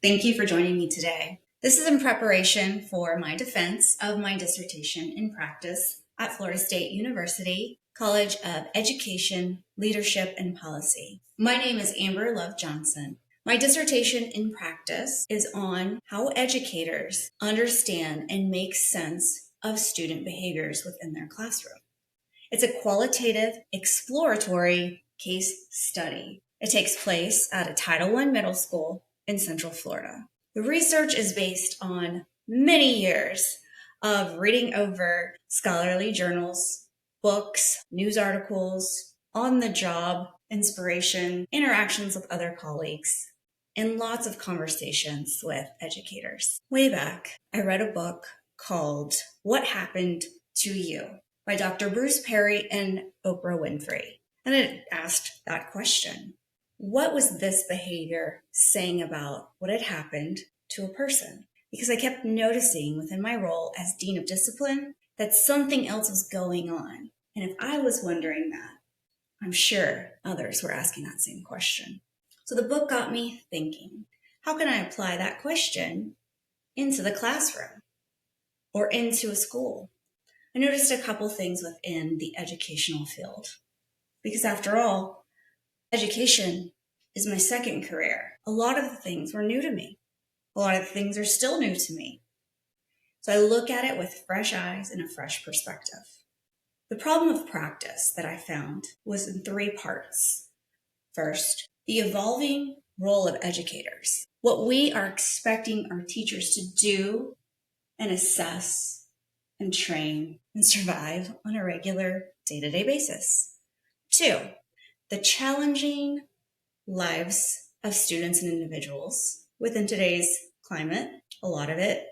Thank you for joining me today. This is in preparation for my defense of my dissertation in practice at Florida State University, College of Education, Leadership, and Policy. My name is Amber Love Johnson. My dissertation in practice is on how educators understand and make sense of student behaviors within their classroom. It's a qualitative, exploratory case study. It takes place at a Title I middle school in Central Florida. The research is based on many years of reading over scholarly journals, books, news articles, on-the-job inspiration, interactions with other colleagues, and lots of conversations with educators. Way back, I read a book called What Happened to You? By Dr. Bruce Perry and Oprah Winfrey. And it asked that question. What was this behavior saying about what had happened to a person? Because I kept noticing within my role as Dean of Discipline that something else was going on. And if I was wondering that, I'm sure others were asking that same question. So the book got me thinking, how can I apply that question into the classroom or into a school? I noticed a couple things within the educational field. Because after all, education is my second career. A lot of the things were new to me. A lot of the things are still new to me. So I look at it with fresh eyes and a fresh perspective. The problem of practice that I found was in three parts. First, the evolving role of educators. What we are expecting our teachers to do and assess and train and survive on a regular day-to-day basis. Two, the challenging lives of students and individuals within today's climate, a lot of it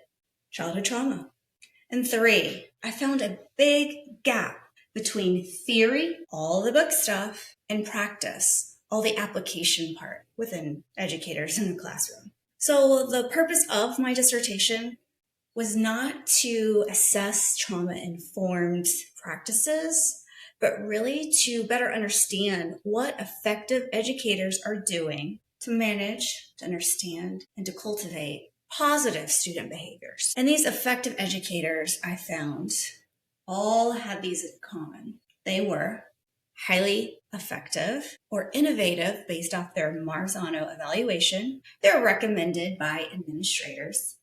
childhood trauma. And three, I found a big gap between theory, all the book stuff, and practice, all the application part within educators in the classroom. So the purpose of my dissertation was not to assess trauma-informed practices, but really to better understand what effective educators are doing to manage, to understand, and to cultivate positive student behaviors. And these effective educators, I found, all had these in common. They were highly effective or innovative based off their Marzano evaluation. They were recommended by administrators.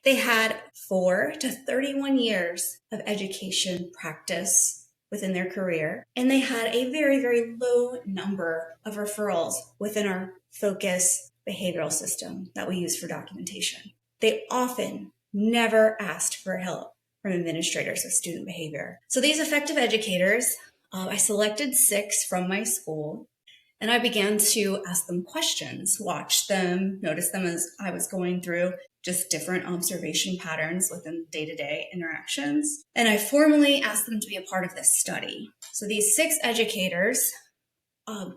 They had 4 to 31 years of education practice within their career, and they had a very, very low number of referrals within our focus behavioral system that we use for documentation. They often never asked for help from administrators with student behavior. So these effective educators, I selected 6 from my school, and I began to ask them questions, watch them, notice them as I was going through just different observation patterns within day-to-day interactions. And I formally asked them to be a part of this study. So these 6 educators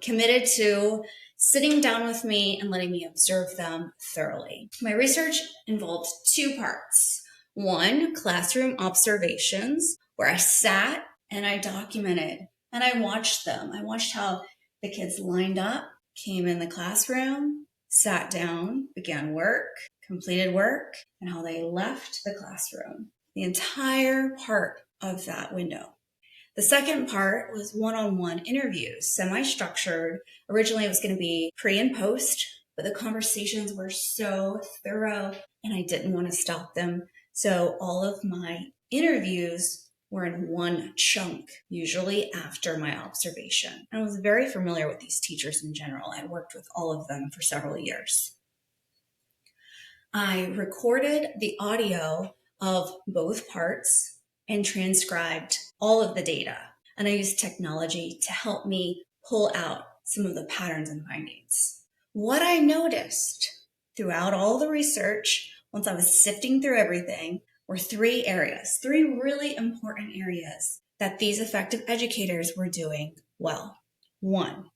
committed to sitting down with me and letting me observe them thoroughly. My research involved 2 parts. One, classroom observations, where I sat and I documented and I watched them. I watched how the kids lined up, came in the classroom, sat down, began work, completed work, and how they left the classroom. The entire part of that window. The second part was one-on-one interviews, semi-structured. Originally, it was going to be pre and post, but the conversations were so thorough and I didn't want to stop them. So all of my interviews were in one chunk, usually after my observation. I was very familiar with these teachers in general. I worked with all of them for several years. I recorded the audio of both parts and transcribed all of the data. And I used technology to help me pull out some of the patterns and findings. What I noticed throughout all the research, once I was sifting through everything, were 3 areas, 3 really important areas that these effective educators were doing well. 1,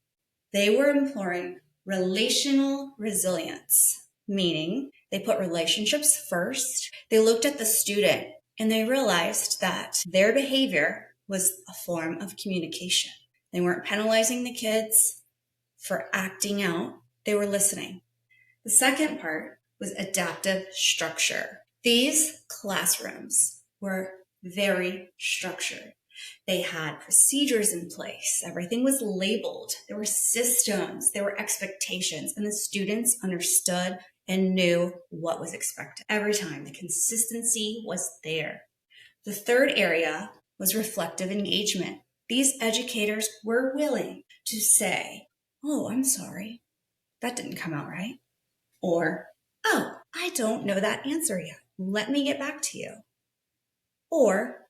they were employing relational resilience, meaning they put relationships first. They looked at the student and they realized that their behavior was a form of communication. They weren't penalizing the kids for acting out. They were listening. The second part was adaptive structure. These classrooms were very structured. They had procedures in place. Everything was labeled. There were systems, there were expectations, and the students understood and knew what was expected. Every time, the consistency was there. The third area was reflective engagement. These educators were willing to say, "Oh, I'm sorry, that didn't come out right." Or, "Oh, I don't know that answer yet. Let me get back to you." Or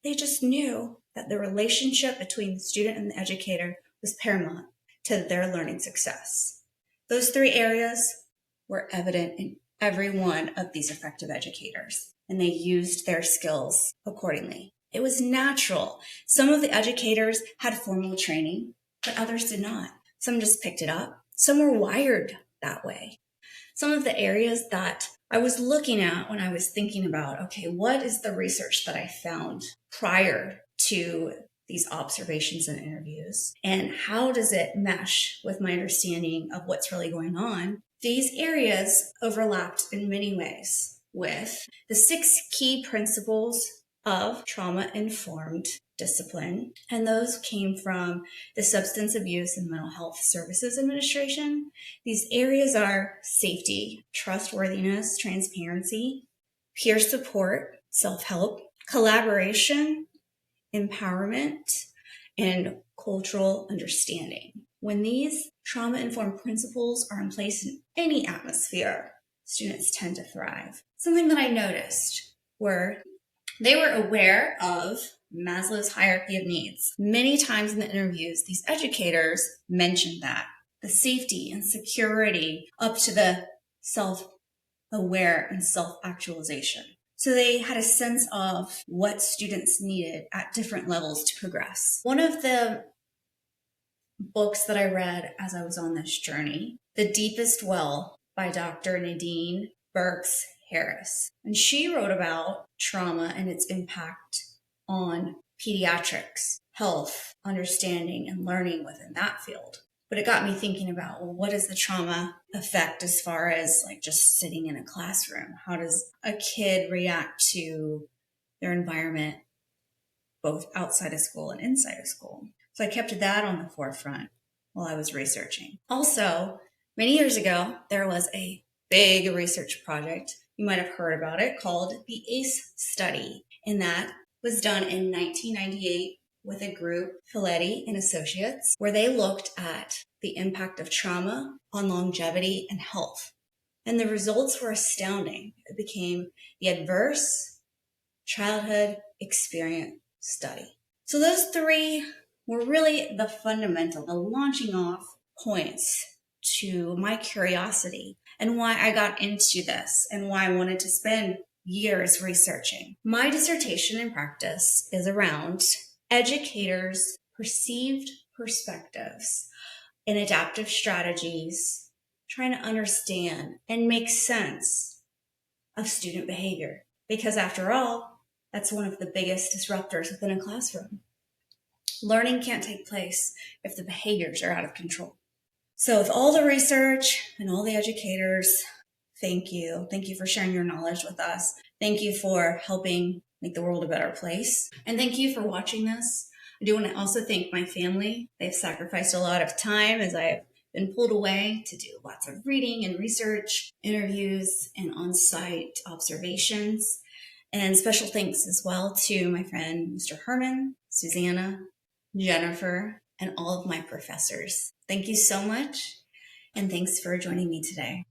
they just knew that the relationship between the student and the educator was paramount to their learning success. Those three areas were evident in every one of these effective educators, and they used their skills accordingly. It was natural. Some of the educators had formal training, but others did not. Some just picked it up. Some were wired that way. Some of the areas that I was looking at when I was thinking about, okay, what is the research that I found prior to these observations and interviews, and how does it mesh with my understanding of what's really going on? These areas overlapped in many ways with the 6 key principles of trauma-informed discipline, and those came from the Substance Abuse and Mental Health Services Administration. These areas are safety, trustworthiness, transparency, peer support, self-help, collaboration, empowerment, and cultural understanding. When these trauma-informed principles are in place in any atmosphere, students tend to thrive. Something that I noticed were they were aware of Maslow's hierarchy of needs. Many times in the interviews, these educators mentioned that. The safety and security up to the self-aware and self-actualization. So they had a sense of what students needed at different levels to progress. One of the books that I read as I was on this journey, The Deepest Well by Dr. Nadine Burks Harris. And she wrote about trauma and its impact on pediatrics, health, understanding, and learning within that field. But it got me thinking about, well, what does the trauma affect as far as like just sitting in a classroom? How does a kid react to their environment, both outside of school and inside of school? So I kept that on the forefront while I was researching. Also, many years ago, there was a big research project. You might have heard about it, called the ACE study. And that was done in 1998 with a group, Filetti and Associates, where they looked at the impact of trauma on longevity and health. And the results were astounding. It became the Adverse Childhood Experience Study. So those three were really the fundamental, the launching off points to my curiosity and why I got into this and why I wanted to spend years researching. My dissertation in practice is around educators' perceived perspectives and adaptive strategies, trying to understand and make sense of student behavior. Because after all, that's one of the biggest disruptors within a classroom. Learning can't take place if the behaviors are out of control. So with all the research and all the educators, thank you. Thank you for sharing your knowledge with us. Thank you for helping make the world a better place. And thank you for watching this. I do want to also thank my family. They've sacrificed a lot of time as I've been pulled away to do lots of reading and research, interviews, and on-site observations. And special thanks as well to my friend, Mr. Herman, Susanna, Jennifer, and all of my professors. Thank you so much, and thanks for joining me today.